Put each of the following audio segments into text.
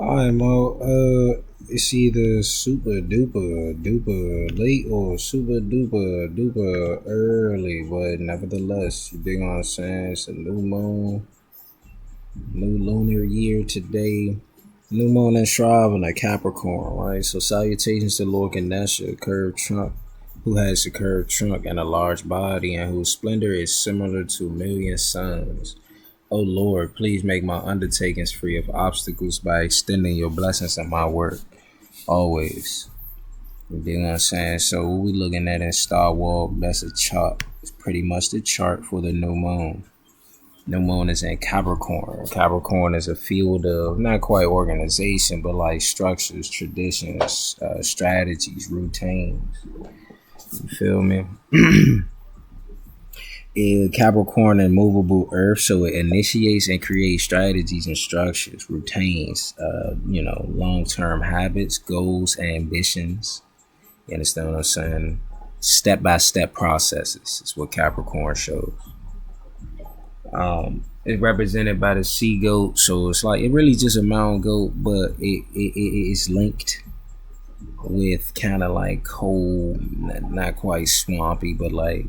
I'm it's either super duper late or super duper early, but nevertheless, you dig what I'm saying? It's a new moon, new lunar year today. New moon in Shravana, Capricorn, right? So salutations to Lord Ganesha, curved trunk, who has a curved trunk and a large body, and whose splendor is similar to a million suns. O Lord, please make my undertakings free of obstacles by extending your blessings on my work. Always. You know what I'm saying? So what we looking at in Star Walk, that's a chart. It's pretty much the chart for the new moon. New moon is in Capricorn. Capricorn is a field of not quite organization, but like structures, traditions, strategies, routines. You feel me? Capricorn and movable earth, so it initiates and creates strategies and structures, routines, long-term habits, goals, ambitions. You understand what I'm saying? Step-by-step processes is what Capricorn shows. It's represented by the sea goat, so it's like it really just a mountain goat, but it's linked with kind of like cold, not quite swampy, but like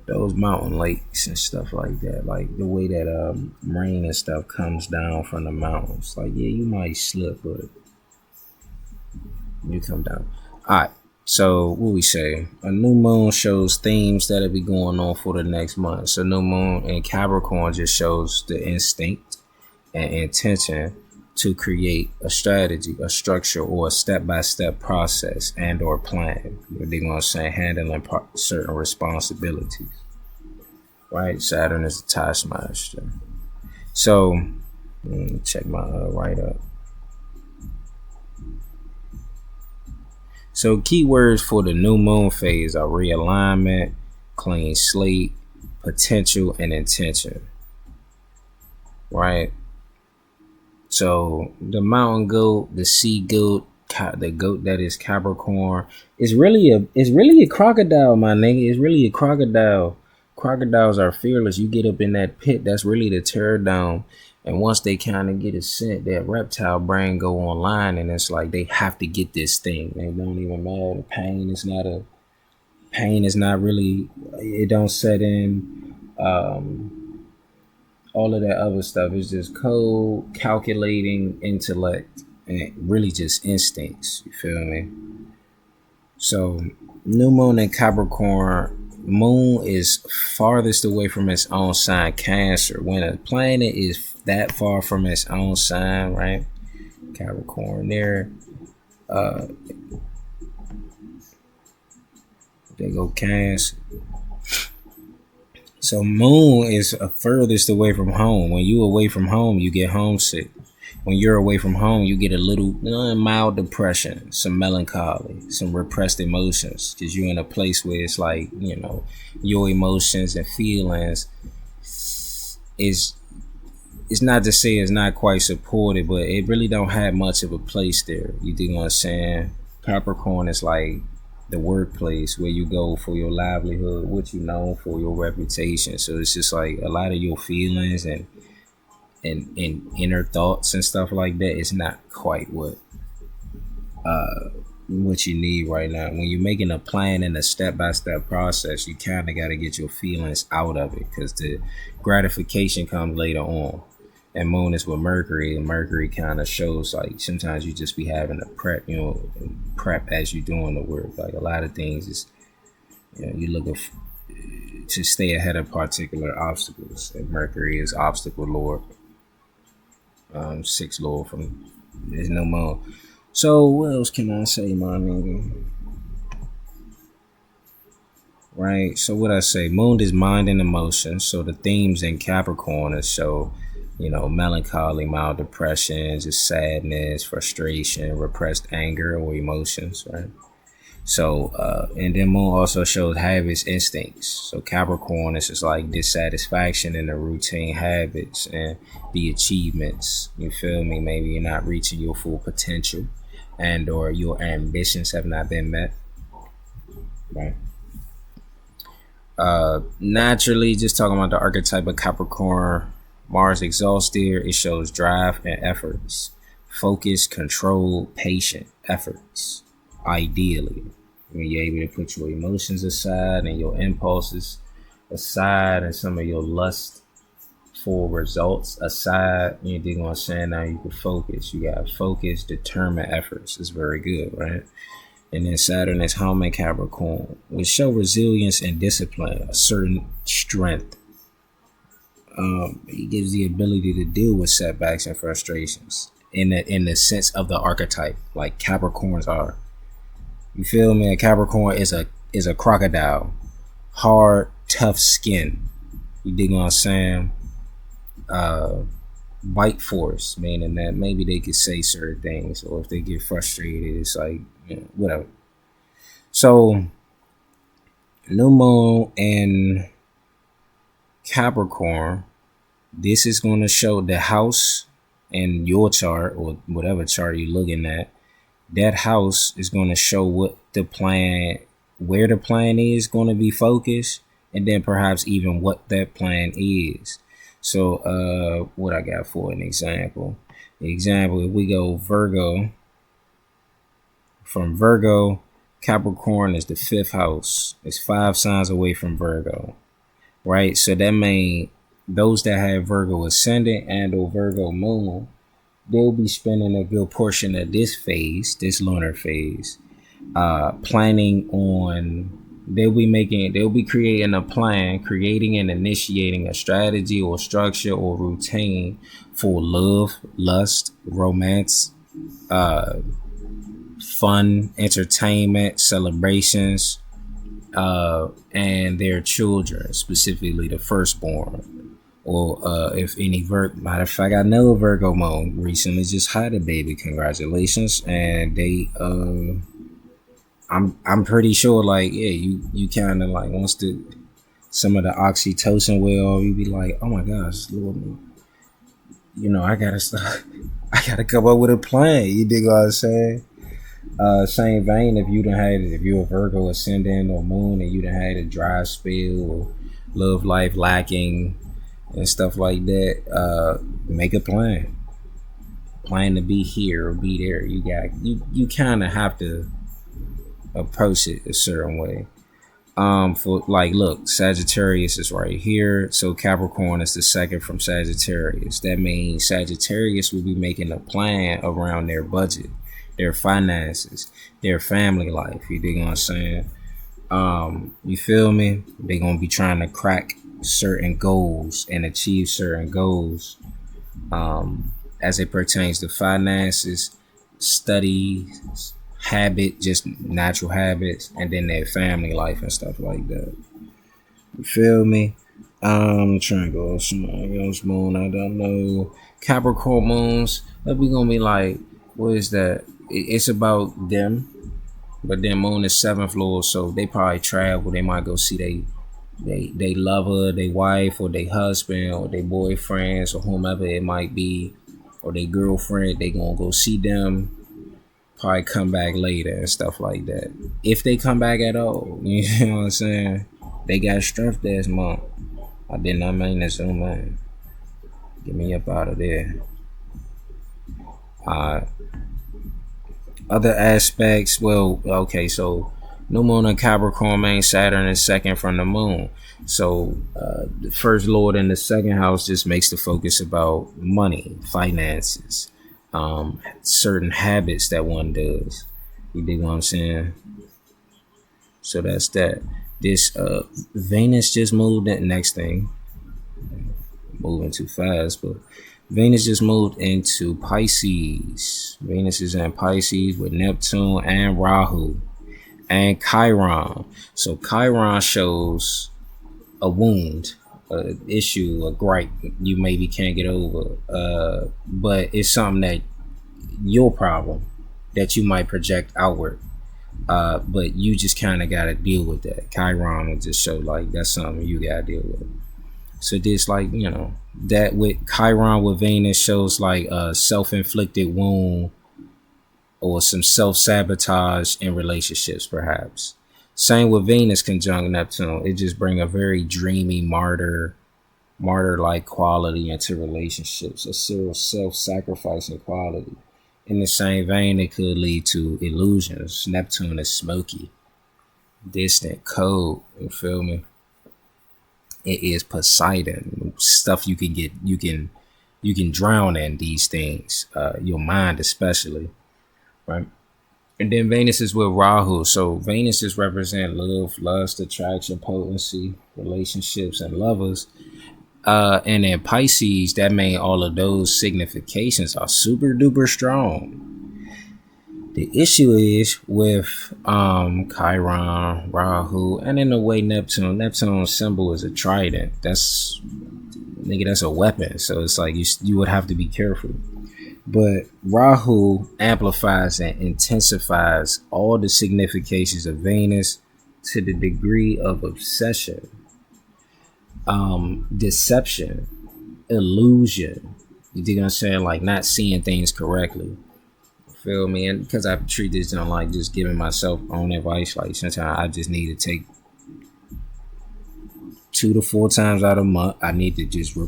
those mountain lakes and stuff like that, like the way that rain and stuff comes down from the mountains. Like, yeah, you might slip, but you come down. All right. So what we say? A new moon shows themes that'll be going on for the next month. So new moon in Capricorn just shows the instinct and intention to create a strategy, a structure, or a step-by-step process and or plan. They're going to say handling certain responsibilities. Right, Saturn is a taskmaster. So, check my write up. So, keywords for the new moon phase are realignment, clean slate, potential, and intention. Right. So, the mountain goat, the sea goat, the goat that is Capricorn, is really a crocodile, my nigga. It's really a crocodile. Crocodiles are fearless. You get up in that pit, that's really the tear down. And once they kind of get a scent, that reptile brain go online, and it's like they have to get this thing. They don't even matter. Pain is not really. It don't set in. All of that other stuff is just cold, calculating intellect, and really just instincts. You feel me? So, new moon in Capricorn. Moon is farthest away from its own sign, Cancer. When a planet is that far from its own sign, right? Capricorn there. They go Cancer. So moon is furthest away from home. When you away from home, you get homesick. When you're away from home, you get a little mild depression, some melancholy, some repressed emotions, because you're in a place where it's like, your emotions and feelings is, it's not to say it's not quite supported, but it really don't have much of a place there. You dig what I'm saying? Capricorn is like the workplace where you go for your livelihood, what you know, for your reputation. So it's just like a lot of your feelings and inner thoughts and stuff like that is not quite what you need right now. When you're making a plan and a step-by-step process, you kind of got to get your feelings out of it, because the gratification comes later on. And moon is with Mercury, and Mercury kind of shows like sometimes you just be having to prep as you're doing the work. Like a lot of things is, you looking to stay ahead of particular obstacles. And Mercury is obstacle lord. 6 lord from there's no more. So what else can I say, my nigga? Right. So what I say, moon is mind and emotions. So the themes in Capricorn is show, melancholy, mild depression, just sadness, frustration, repressed anger or emotions, right? So, and then moon also shows habits, instincts. So Capricorn is just like dissatisfaction in the routine habits and the achievements. You feel me? Maybe you're not reaching your full potential, and or your ambitions have not been met. Right. Naturally, just talking about the archetype of Capricorn, Mars exalts there. It shows drive and efforts. focus, control, patient efforts. Ideally, when you're able to put your emotions aside and your impulses aside and some of your lust for results aside, you dig what I'm saying? Now you can focus. You got focus, determined efforts. It's very good, right? And then Saturn is home in Capricorn, which show resilience and discipline, a certain strength. It gives the ability to deal with setbacks and frustrations in the sense of the archetype, like Capricorns are. You feel me? A Capricorn is a crocodile, hard, tough skin. You dig what I'm saying? Bite force, meaning that maybe they could say certain things, or if they get frustrated, it's like, whatever. So, new moon in Capricorn, this is going to show the house in your chart or whatever chart you're looking at. That house is going to show what the plan, where the plan is going to be focused, and then perhaps even what that plan is. So what I got for an example. The example, if we go Virgo, from Virgo, Capricorn is the 5th house. It's 5 signs away from Virgo, right? So that means those that have Virgo ascendant and or Virgo moon, they'll be spending a good portion of this phase, this lunar phase, planning on, they'll be creating a plan, creating and initiating a strategy or structure or routine for love, lust, romance, fun, entertainment, celebrations, and their children, specifically the firstborn. Or if any matter of fact, I know Virgo moon recently just had a baby. Congratulations. And they I'm pretty sure, like, yeah, you kind of like, once some of the oxytocin will, you be like, oh my gosh, Lord, I gotta stop. I gotta come up with a plan. You dig what I'm saying? Same vein, if you're a Virgo ascendant or moon and you done had a dry spell or love life lacking and stuff like that, make a plan to be here or be there. You kind of have to approach it a certain way. For like, look, Sagittarius is right here, so Capricorn is the 2nd from Sagittarius. That means Sagittarius will be making a plan around their budget, their finances, their family life. You dig what I'm saying? You feel me? They're gonna be trying to crack certain goals and achieve certain goals, as it pertains to finances, studies, habit, just natural habits, and then their family life and stuff like that. You feel me? I'm trying to go somebody else moon. I don't know. Capricorn moons, that we gonna be like, what is that? It's about them, but then moon is 7th lord, so they probably travel. They might go see they lover, they wife, or they husband, or they boyfriends, or whomever it might be, or they girlfriend. They gonna go see them, probably come back later and stuff like that, if they come back at all. You know what I'm saying? They got strength this month. I did not mean to zoom in. Get me up out of there. Other aspects, well, okay, so new moon in Capricorn means Saturn is 2nd from the moon. So the 1st lord in the 2nd house just makes the focus about money, finances, certain habits that one does. You dig what I'm saying? So that's that. This Venus just moved in. Next thing, moving too fast, but Venus just moved into Pisces. Venus is in Pisces with Neptune and Rahu and Chiron. So Chiron shows a wound, an issue, a gripe you maybe can't get over, but it's something that your problem that you might project outward, but you just kind of got to deal with that. Chiron will just show like that's something you got to deal with. So this, like, that with Chiron with Venus shows like a self-inflicted wound or some self-sabotage in relationships, perhaps. Same with Venus conjunct Neptune. It just bring a very dreamy martyr-like quality into relationships, a self-sacrificing quality. In the same vein, it could lead to illusions. Neptune is smoky, distant, cold. You feel me? It is Poseidon. Stuff you can drown in these things. Your mind especially, right? And then Venus is with Rahu. So Venus is represent love, lust, attraction, potency, relationships, and lovers. And in Pisces, that mean all of those significations are super duper strong. The issue is with Chiron, Rahu, and in a way Neptune. Neptune's symbol is a trident. That's a weapon. So it's like you would have to be careful. But Rahu amplifies and intensifies all the significations of Venus to the degree of obsession, deception, illusion. You dig what I'm saying? Like not seeing things correctly. Feel me? And because I treat this on like just giving myself own advice, like sometimes I just need to take 2 to 4 times out of a month. I need to just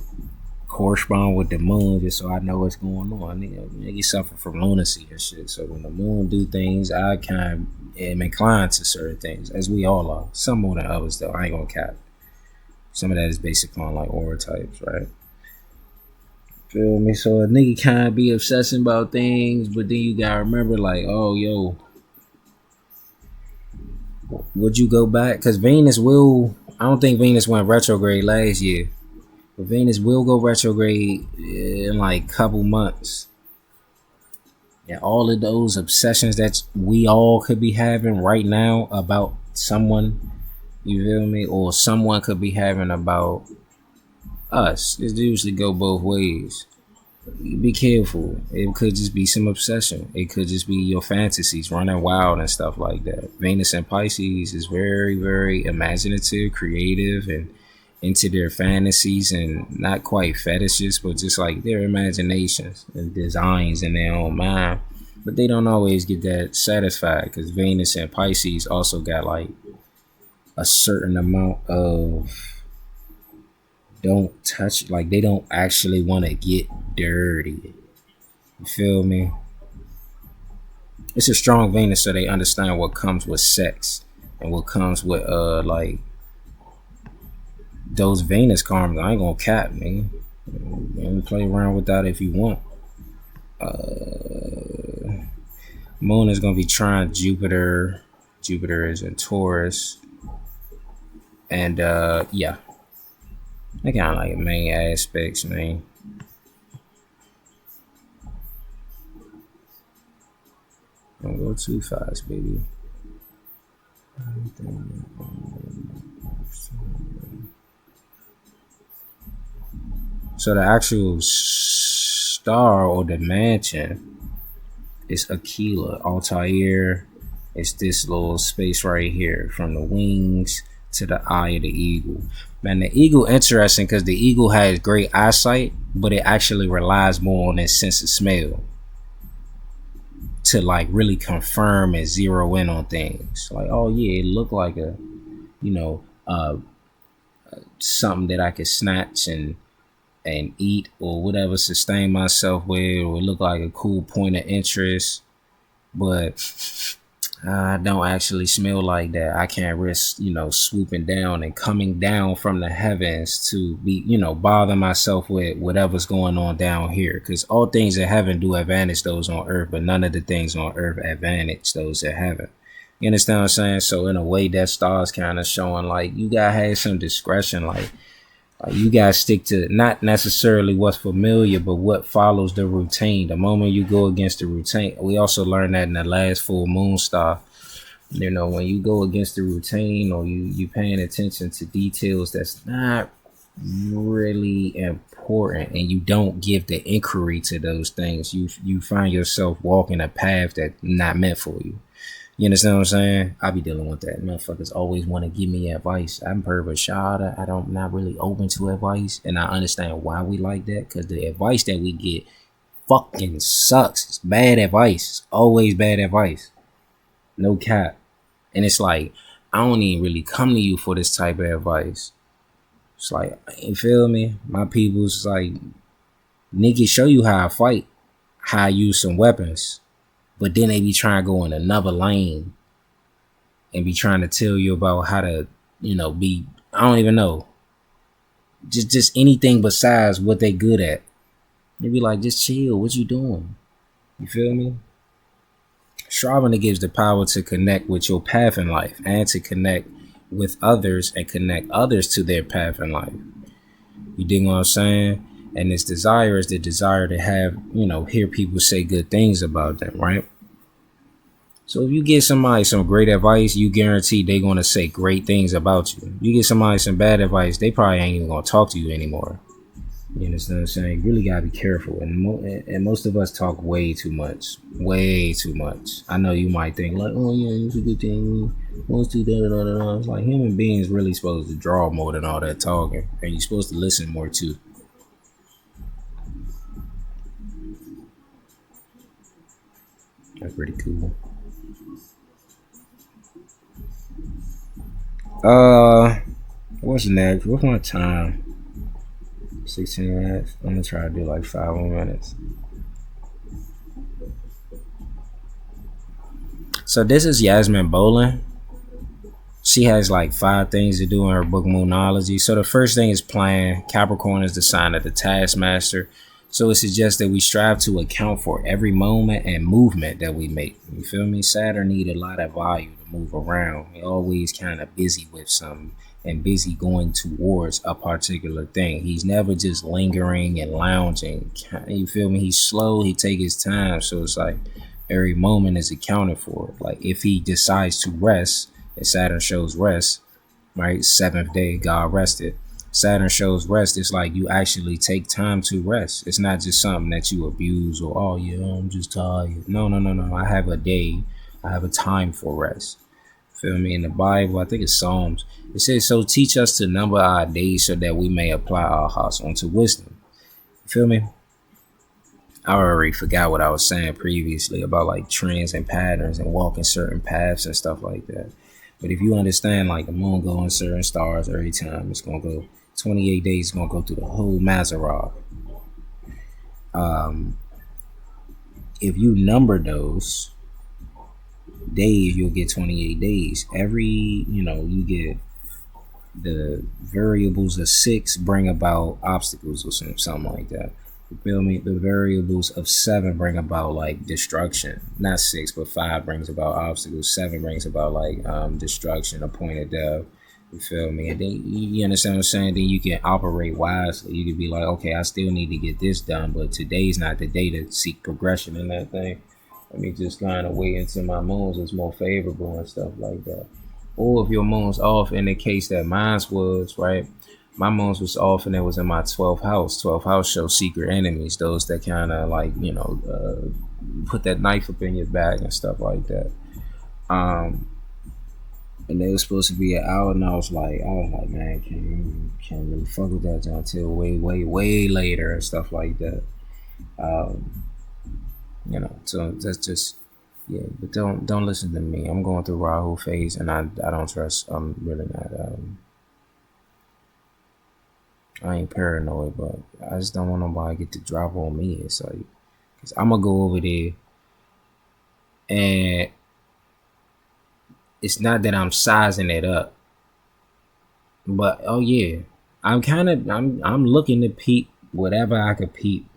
correspond with the moon just so I know what's going on. You suffer from lunacy and shit. So when the moon do things, I kind of am inclined to certain things, as we all are. Some more than others, though. I ain't gonna cap. Some of that is based upon like aura types, right? Feel me? So a nigga kind of be obsessing about things, but then you gotta remember, like, oh, yo, would you go back? Because Venus will. I don't think Venus went retrograde last year. But Venus will go retrograde in like a couple months. And all of those obsessions that we all could be having right now about someone, you feel me? Or someone could be having about us. It usually go both ways. Be careful. It could just be some obsession. It could just be your fantasies running wild and stuff like that. Venus and Pisces is very, very imaginative, creative, and into their fantasies, and not quite fetishes, but just like their imaginations and designs in their own mind. But they don't always get that satisfied because Venus and Pisces also got like a certain amount of don't touch, like they don't actually want to get dirty. You feel me? It's a strong Venus, so they understand what comes with sex and what comes with like those Venus karmas. I ain't gonna cap, man. You can play around with that if you want. Moon is gonna be trying Jupiter. Jupiter is in Taurus, and yeah, they kind of like main aspects, man. Don't go too fast, baby. So the actual star or the mansion is Aquila, Altair. It's this little space right here from the wings to the eye of the eagle. Man, the eagle interesting because the eagle has great eyesight, but it actually relies more on its sense of smell to like really confirm and zero in on things. Like, oh yeah, it looked like a, you know, something that I could snatch and eat or whatever, sustain myself with, or it look like a cool point of interest, but I don't actually smell like that. I can't risk, swooping down and coming down from the heavens to be, bother myself with whatever's going on down here. Because all things in heaven do advantage those on earth, but none of the things on earth advantage those in heaven. You understand what I'm saying? So in a way, that star's kind of showing like you gotta have some discretion. Like you guys stick to not necessarily what's familiar, but what follows the routine. The moment you go against the routine, we also learned that in the last full moon star. When you go against the routine or you paying attention to details that's not really important, and you don't give the inquiry to those things, you find yourself walking a path that's not meant for you. You understand what I'm saying? I be dealing with that. Motherfuckers always want to give me advice. I'm per Bashada. I'm not really open to advice. And I understand why we like that. Because the advice that we get fucking sucks. It's bad advice. It's always bad advice. No cap. And it's like, I don't even really come to you for this type of advice. It's like, you feel me? My people's like, nigga, show you how I fight. how to use some weapons, but then they be trying to go in another lane and be trying to tell you about how to, be, I don't even know, just anything besides what they good at. They be like, just chill. What you doing? You feel me? Shravana gives the power to connect with your path in life and to connect with others and connect others to their path in life. You dig what I'm saying? And this desire is the desire to have, hear people say good things about them, right? So if you give somebody some great advice, you guarantee they're going to say great things about you. You give somebody some bad advice, they probably ain't even going to talk to you anymore. You understand what I'm saying? You really gotta be careful, and most of us talk way too much. I know you might think like, oh yeah, it's a good thing. Let's do that. It's like human beings really supposed to draw more than all that talking, and you're supposed to listen more too. That's pretty cool. What's next? What's my time? 16 minutes. I'm gonna try to do like 5 more minutes. So this is Yasmin Bolin. She has like 5 things to do in her book Moonology. So the first thing is plan. Capricorn is the sign of the taskmaster. So it suggests that we strive to account for every moment and movement that we make. You feel me? Saturn need a lot of volume to move around. He always kind of busy with something and busy going towards a particular thing. He's never just lingering and lounging. You feel me? He's slow. He take his time. So it's like every moment is accounted for. Like if he decides to rest, and Saturn shows rest, right? 7th day, God rested. Saturn shows rest. It's like you actually take time to rest. It's not just something that you abuse or, oh yeah, I'm just tired. No. I have a day. I have a time for rest. Feel me? In the Bible, I think it's Psalms. It says, so teach us to number our days so that we may apply our hearts unto wisdom. You feel me? I already forgot what I was saying previously about like trends and patterns and walking certain paths and stuff like that. But if you understand, like the moon going certain stars every time, it's gonna go 28 days. It's gonna go through the whole Mazarov. If you number those days, you'll get 28 days. You get the variables of 6 bring about obstacles or something like that. You feel me? The variables of 7 bring about like destruction. Not 6, but 5 brings about obstacles. 7 brings about like destruction, appointed death. You feel me? And then you understand what I'm saying? Then you can operate wisely. You can be like, okay, I still need to get this done, but today's not the day to seek progression in that thing. Let me just kind of wait until my moons is more favorable and stuff like that. Or if your moon's off, in the case that mine's was, right? My moons was off and it was in my 12th house. 12th house shows secret enemies, those that kind of like, put that knife up in your back and stuff like that. And they were supposed to be out, and I was like, man, can't really fuck with that until way later and stuff like that. So that's just, yeah. But don't listen to me. I'm going through Rahu phase, and I don't trust. I'm really not. I ain't paranoid, but I just don't want nobody to get the drop on me. It's like, cause I'm gonna go over there, and it's not that I'm sizing it up, but oh yeah, I'm looking to peep whatever I could peep,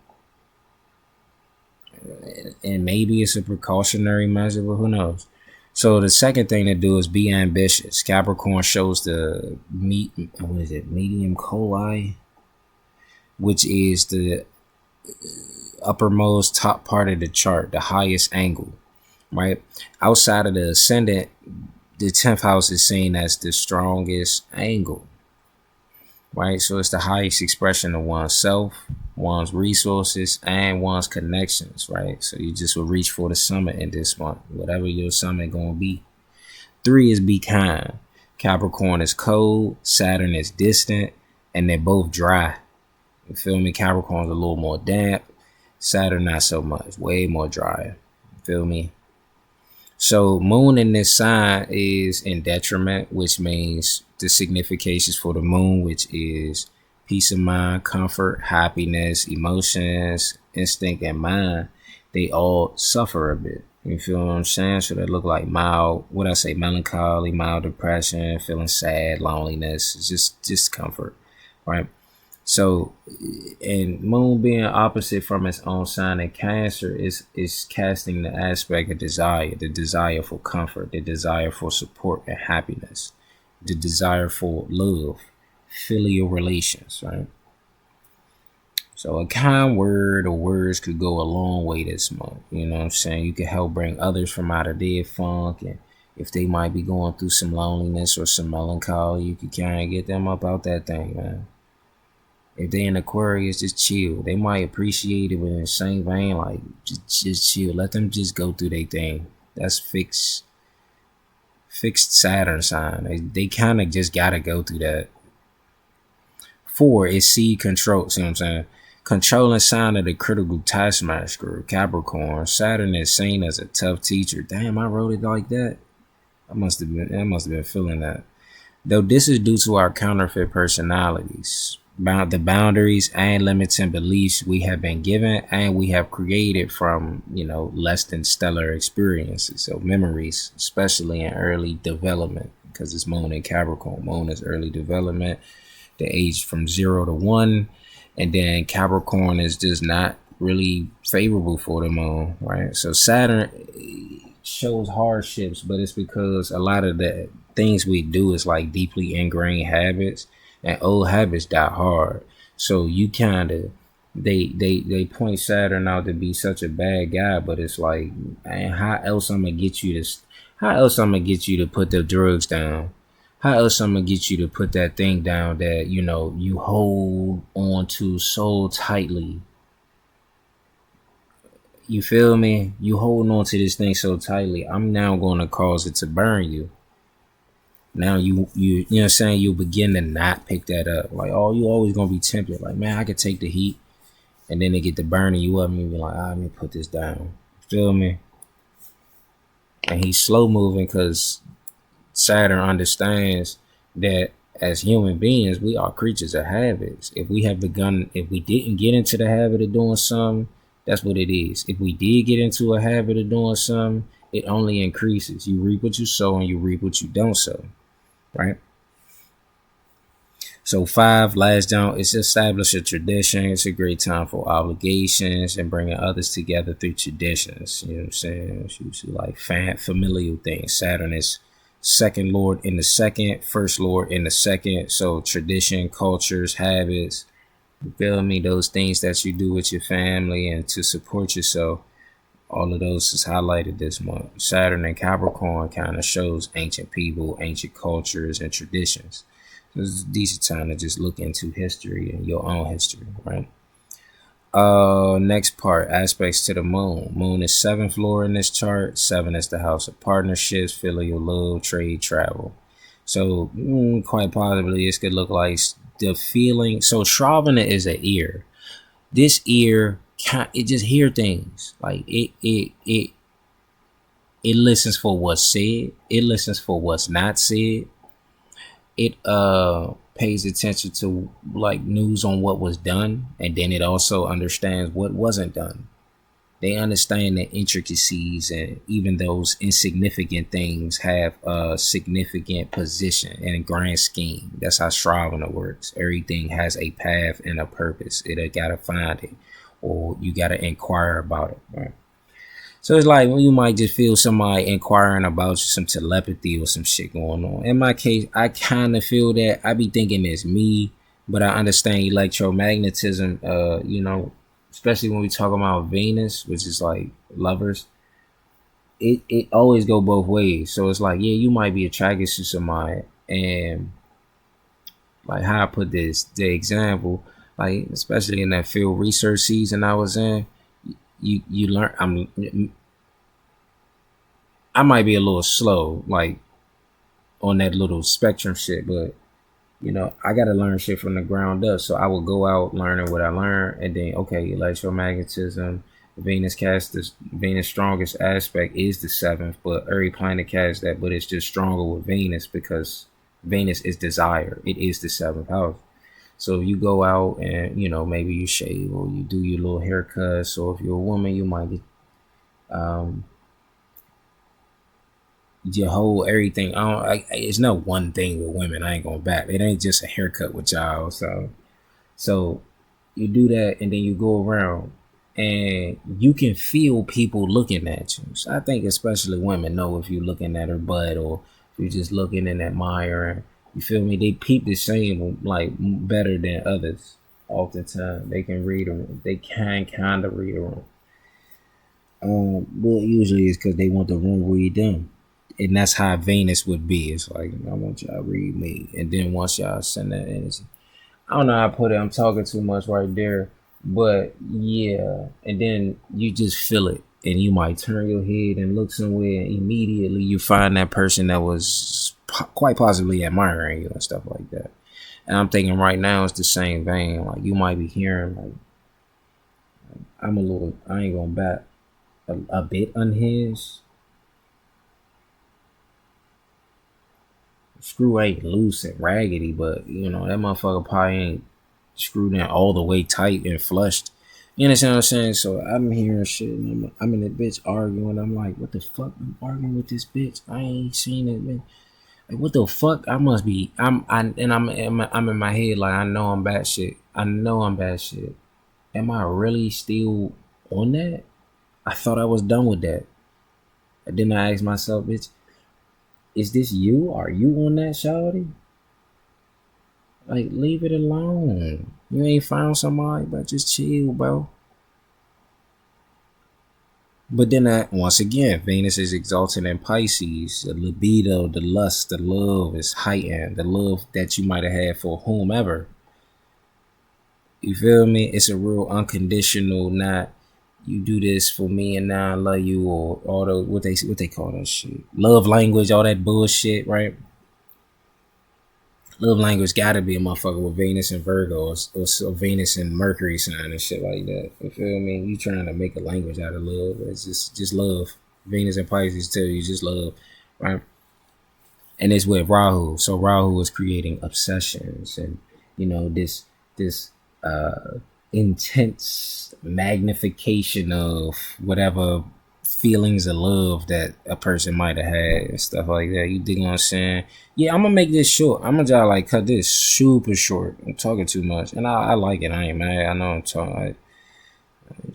and maybe it's a precautionary measure, but who knows? So the second thing to do is be ambitious. Capricorn shows the medium coli, which is the uppermost top part of the chart, the highest angle, right? Outside of the ascendant, the 10th house is seen as the strongest angle, right? So it's the highest expression of oneself, one's resources, and one's connections, right? So you just will reach for the summit in this month, whatever your summit gonna be. 3 is be kind. Capricorn is cold, Saturn is distant, and they're both dry. You feel me? Capricorn's a little more damp, Saturn not so much, way more dry. You feel me? So moon in this sign is in detriment, which means the significations for the moon, which is peace of mind, comfort, happiness, emotions, instinct, and mind. they all suffer a bit. You feel what I'm saying? So they look like mild, what I say, melancholy, mild depression, feeling sad, loneliness, it's just discomfort, right? So, and Moon being opposite from its own sign in Cancer is casting the aspect of desire, the desire for comfort, the desire for support and happiness, the desire for love, filial relations, right? So a kind word or words could go a long way this month. You know what I'm saying? You could help bring others from out of their funk, and if they might be going through some loneliness or some melancholy, you could kind of get them up out that thing, man. If they in Aquarius, just chill. They might appreciate it, but in the same vein, like just chill. Let them just go through their thing. That's fixed Saturn sign. They kind of just gotta go through that. 4 is seed control. See what I'm saying? Controlling sign of the critical taskmaster, Capricorn. Saturn is seen as a tough teacher. Damn, I wrote it like that. I must have been feeling that. Though this is due to our counterfeit personalities, the boundaries and limiting beliefs we have been given and we have created from, less than stellar experiences. So memories, especially in early development, because it's Moon in Capricorn. Moon is early development, the age from 0 to 1. And then Capricorn is just not really favorable for the Moon, right? So Saturn shows hardships, but it's because a lot of the things we do is like deeply ingrained habits, and old habits die hard. So you kind of they point Saturn out to be such a bad guy, but it's like, man, how else I'm gonna get you to put the drugs down? How else I'm gonna get you to put that thing down that you hold on to so tightly? You feel me? You holding on to this thing so tightly. I'm now gonna cause it to burn you. Now you know what I'm saying, you begin to not pick that up. Like, oh, you always gonna be tempted. Like, man, I could take the heat, and then they get to burning you up, and you be like, let me put this down. Feel me? And he's slow moving because Saturn understands that as human beings, we are creatures of habits. If we didn't get into the habit of doing something, that's what it is. If we did get into a habit of doing something, it only increases. You reap what you sow and you reap what you don't sow, right? So 5, last down, it's establish a tradition. It's a great time for obligations and bringing others together through traditions. You know what I'm saying? It's usually like familial things. Saturn is second lord in the second, first lord in the second. So tradition, cultures, habits, you feel me? Those things that you do with your family and to support yourself. All of those is highlighted this month. Saturn and Capricorn kind of shows ancient people, ancient cultures, and traditions. So it's a decent time to just look into history and your own history, right? Next part, aspects to the Moon. Moon is 7th lord in this chart. 7 is the house of partnerships, filial love, trade, travel. So quite possibly this could look like the feeling. So Shravana is an ear. This ear, it just hear things. Like it listens for what's said. It listens for what's not said. It pays attention to like news on what was done, and then it also understands what wasn't done. They understand the intricacies, and even those insignificant things have a significant position in a grand scheme. That's how Shravana works. Everything has a path and a purpose. It gotta find it, or you gotta inquire about it, right? So it's like when you might just feel somebody inquiring about you, some telepathy or some shit going on. In my case, I kind of feel that. I be thinking it's me, but I understand electromagnetism, especially when we talk about Venus, which is like lovers. It always go both ways. So it's like, yeah, you might be attracted to somebody, and like how I put this, the example, like especially in that field research season I was in, you learn. I might be a little slow, like on that little spectrum shit, but I gotta learn shit from the ground up. So I will go out learning what I learned, and then okay, electromagnetism, Venus strongest aspect is the 7th, but every planet has that, but it's just stronger with Venus because Venus is desire. It is the 7th house. So you go out and maybe you shave or you do your little haircut. So if you're a woman, you might Um, your whole everything. It's no one thing with women. I ain't gonna back. It ain't just a haircut with y'all. So you do that, and then you go around, and you can feel people looking at you. So I think especially women know if you're looking at her butt or if you're just looking and admiring. You feel me? They peep the same like better than others. Oftentimes they can read them. They can kind of read them. But usually it's because they want the room read them. And that's how Venus would be. It's like, I want y'all to read me. And then once y'all send that energy, I don't know how to put it. I'm talking too much right there. But yeah. And then you just feel it. And you might turn your head and look somewhere. And immediately you find that person that was quite possibly admiring you and stuff like that. And I'm thinking right now it's the same vein. Like you might be hearing, like, I ain't going back, a bit unhinged. Screw ain't loose and raggedy, but you know that motherfucker probably ain't screwed in all the way tight and flushed. You understand what I'm saying? So I'm hearing shit, and I'm in that bitch arguing. I'm like, what the fuck? I'm arguing with this bitch. I ain't seen it, man. Like, what the fuck? I must be. I'm in my head like I know I'm bad shit. I know I'm bad shit. Am I really still on that? I thought I was done with that. And then I asked myself, bitch, is this you? Are you on that, shawty? Like, leave it alone. You ain't found somebody, but just chill, bro. But then, once again, Venus is exalted in Pisces. The libido, the lust, the love is heightened. The love that you might have had for whomever. You feel me? It's a real unconditional, not you do this for me and now I love you, or all the what they call that shit. Love language, all that bullshit, right? Love language gotta be a motherfucker with Venus and Virgo, or Venus and Mercury sign and shit like that. You feel me? You trying to make a language out of love. It's just love. Venus and Pisces tell you just love, right? And it's with Rahu. So Rahu is creating obsessions and this intense magnification of whatever feelings of love that a person might have had and stuff like that. You dig what I'm saying? Yeah, I'm gonna make this short. I'm gonna just like cut this super short. I'm talking too much, and I like it. I ain't mad. I know I'm talking. I'm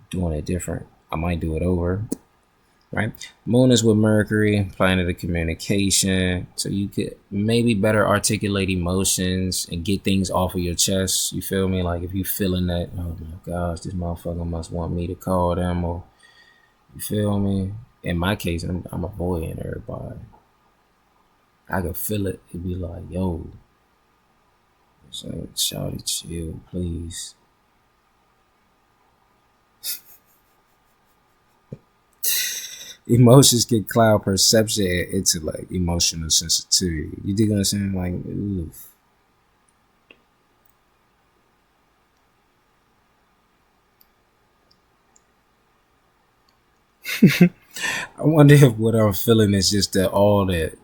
doing it different. I might do it over. Right? Moon is with Mercury, planet of communication. So you could maybe better articulate emotions and get things off of your chest. You feel me? Like if you feeling that, oh my gosh, this motherfucker must want me to call them, or you feel me? In my case, I'm avoiding everybody. I could feel it. It'd be like, yo, so shawty, chill, please. Emotions can cloud perception and intellect, emotional sensitivity. You dig what I'm saying? Like, oof. I wonder if what I'm feeling is just that all the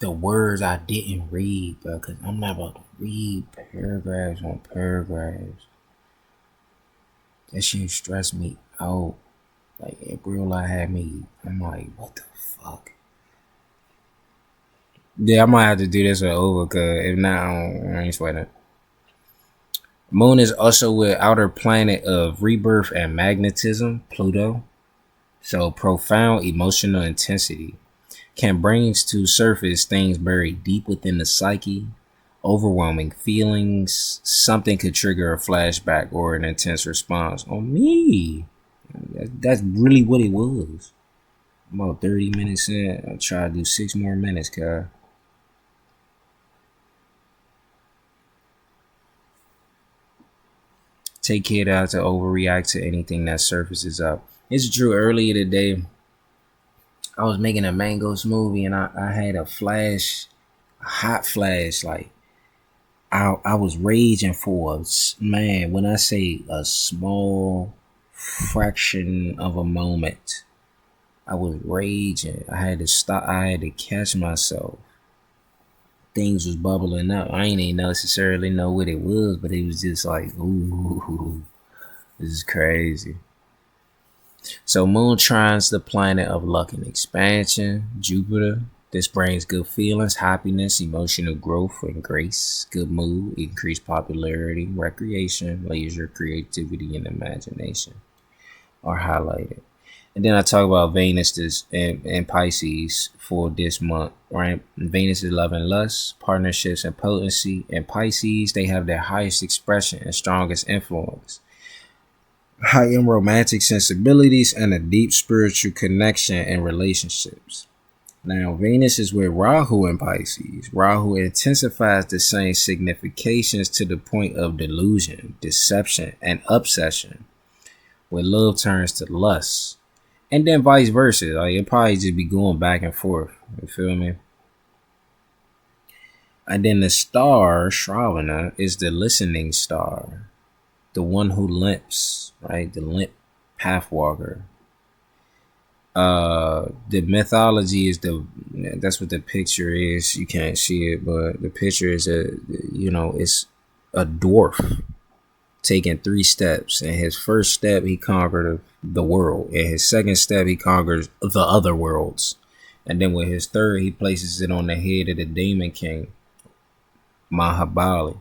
words I didn't read, bro. Cause I'm not about to read paragraphs on paragraphs. That shit stressed me out. Like in real life had me. I'm like, what the fuck? Yeah, I might have to do this over. Cause if not, I ain't sweating. Moon is also with outer planet of rebirth and magnetism, Pluto. So profound emotional intensity can bring to surface things buried deep within the psyche, overwhelming feelings. Something could trigger a flashback or an intense response on me. That's really what it was. About 30 minutes in, I'll try to do 6 more minutes, cuz. Take care not to overreact to anything that surfaces up. It's true. Earlier today, I was making a mango smoothie and I had a hot flash. Like I was raging for man. When I say a small fraction of a moment, I was raging. I had to stop. I had to catch myself. Things was bubbling up. I ain't even necessarily know what it was, but it was just like, ooh, this is crazy. So Moon trines the planet of luck and expansion, Jupiter. This brings good feelings, happiness, emotional growth, and grace. Good mood, increased popularity, recreation, leisure, creativity, and imagination are highlighted. And then I talk about Venus and Pisces for this month, right? Venus is love and lust, partnerships and potency. And Pisces, they have their highest expression and strongest influence. Heightened romantic sensibilities and a deep spiritual connection in relationships. Now, Venus is with Rahu in Pisces. Rahu intensifies the same significations to the point of delusion, deception, and obsession, where love turns to lust. And then vice versa. Like it probably just be going back and forth. You feel me? And then the star, Shravana, is the listening star. The one who limps, right? The limp pathwalker. The mythology is that's what the picture is. You can't see it, but the picture is it's a dwarf taking 3 steps. In his first step, he conquered the world. In his second step, he conquers the other worlds. And then with his third, he places it on the head of the demon king, Mahabali.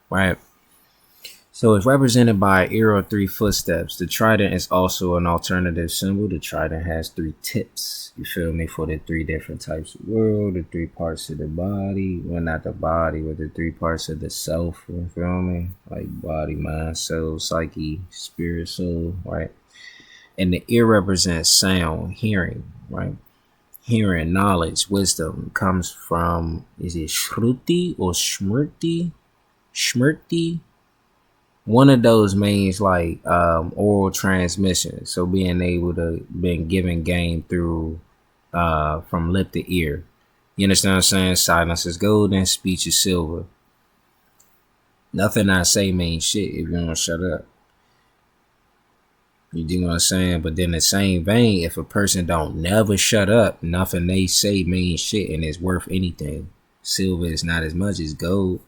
Right? So it's represented by an arrow of 3 footsteps. The trident is also an alternative symbol. The trident has 3 tips. You feel me? For the 3 different types of world, the 3 parts of the body. Well, not the body, but the 3 parts of the self. You feel me? Like body, mind, soul, psyche, spirit, soul, right? And the ear represents sound, hearing, right? Hearing, knowledge, wisdom comes from, is it Shruti or Smrti? Smrti? One of those means like oral transmission. So being able to been given game through from lip to ear. You understand what I'm saying? Silence is golden, speech is silver. Nothing I say means shit if you don't shut up. You do what I'm saying? But then the same vein, if a person don't never shut up, nothing they say means shit and it's worth anything. Silver is not as much as gold.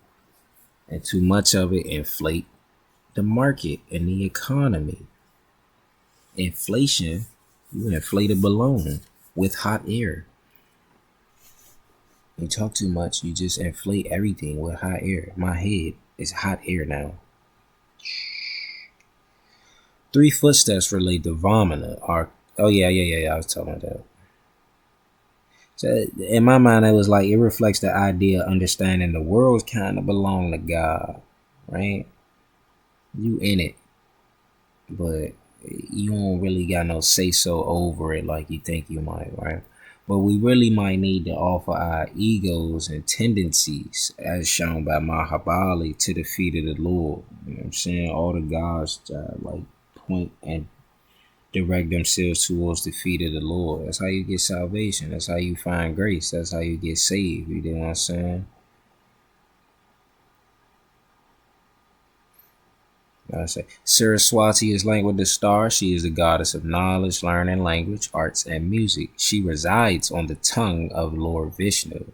And too much of it inflate the market and the economy. Inflation, you inflate a balloon with hot air. You talk too much, you just inflate everything with hot air. My head is hot air now. 3 footsteps relate to Vamana. I was talking about that. So in my mind, it was like it reflects the idea of understanding the world's kind of belong to God, right? You in it, but you don't really got no say so over it like you think you might, right? But we really might need to offer our egos and tendencies, as shown by Mahabali, to the feet of the Lord. You know what I'm saying? All the gods like point and direct themselves towards the feet of the Lord. That's how you get salvation. That's how you find grace. That's how you get saved. You know what I'm saying? I say Saraswati is linked with the star. She is the goddess of knowledge, learning, language, arts, and music. She resides on the tongue of Lord Vishnu.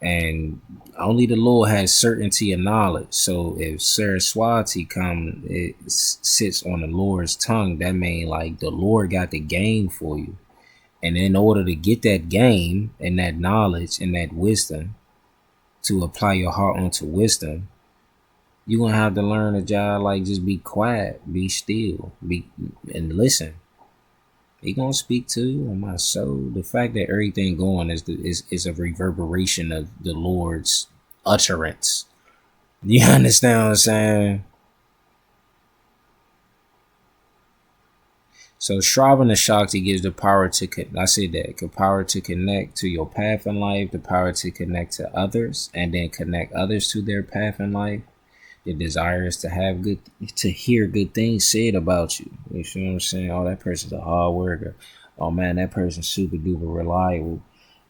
And only the Lord has certainty of knowledge. So if Saraswati it sits on the Lord's tongue, that means like the Lord got the game for you. And in order to get that game and that knowledge and that wisdom, to apply your heart onto wisdom, you're going to have to learn a job like just be quiet, be still, and listen. He gonna speak to you on my soul. The fact that everything going is a reverberation of the Lord's utterance. You understand what I'm saying? So Shravana Shakti gives the power the power to connect to your path in life, the power to connect to others, and then connect others to their path in life. The desire is to hear good things said about you. You feel what I'm saying? Oh, that person's a hard worker. Oh man, that person's super duper reliable.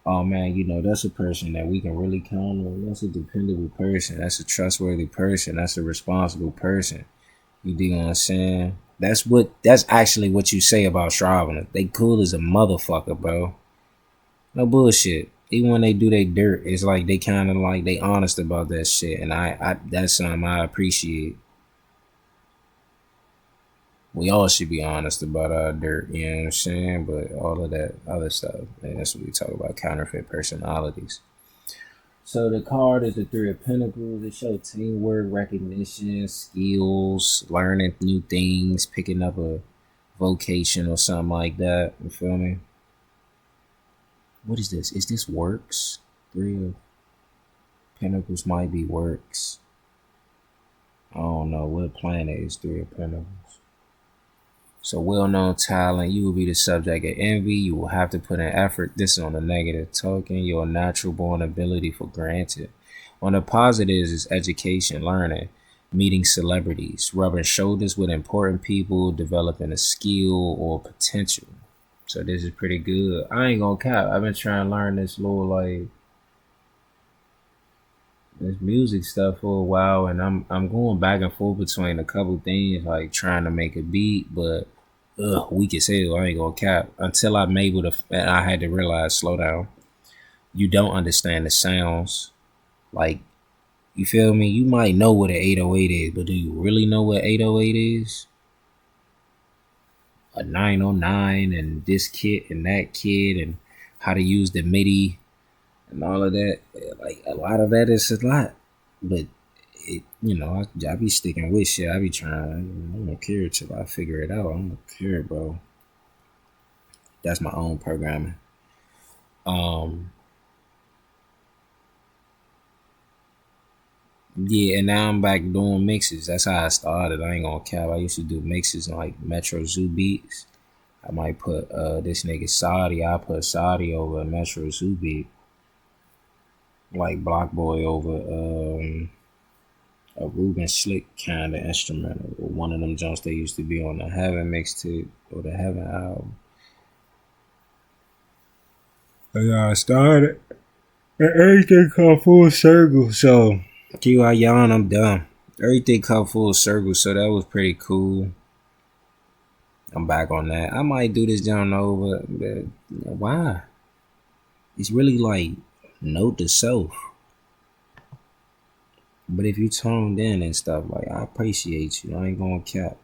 Oh man, that's a person that we can really count on. That's a dependable person. That's a trustworthy person. That's a responsible person. You dig what I'm saying? That's actually what you say about Shravana. They cool as a motherfucker, bro. No bullshit. Even when they do their dirt, it's like they kind of like they honest about that shit, and I that's something I appreciate. We all should be honest about our dirt, you know what I'm saying? But all of that other stuff, and that's what we talk about, counterfeit personalities. So the card is the Three of Pentacles. It shows teamwork, recognition, skills, learning new things, picking up a vocation or something like that. You feel me? What is this? Is this works? Three of Pentacles might be works. I don't know what planet is Three of Pentacles. So well-known talent, you will be the subject of envy. You will have to put in effort. This is on the negative token. Your natural born ability for granted. On the positives is education, learning, meeting celebrities, rubbing shoulders with important people, developing a skill or potential. So this is pretty good. I ain't gonna cap. I've been trying to learn this little like this music stuff for a while, and I'm going back and forth between a couple things, like trying to make a beat, but weak as hell. I ain't gonna cap. Until I'm able to, and I had to realize, slow down. You don't understand the sounds. Like, you feel me? You might know what an 808 is, but do you really know what 808 is? A 909 and this kit and that kit and how to use the MIDI and all of that. Like, a lot of that is a lot, but it, I be sticking with shit. I be trying. I don't care till I figure it out. I don't care, bro. That's my own programming. Um, yeah, and now I'm back doing mixes. That's how I started. I ain't gonna cap. I used to do mixes on like Metro Zoo beats. I might put this nigga Saudi. I put Saudi over Metro Zoo beat. Like Block Boy over a Ruben Slick kind of instrumental, or one of them joints that used to be on the Heaven mixtape or the Heaven album. And I started, and everything come full circle. So, I yawn, I'm done. Everything come full circle, so that was pretty cool. I'm back on that. I might do this down over, but why? It's really like note to self. But if you toned in and stuff, like, I appreciate you. I ain't gonna cap.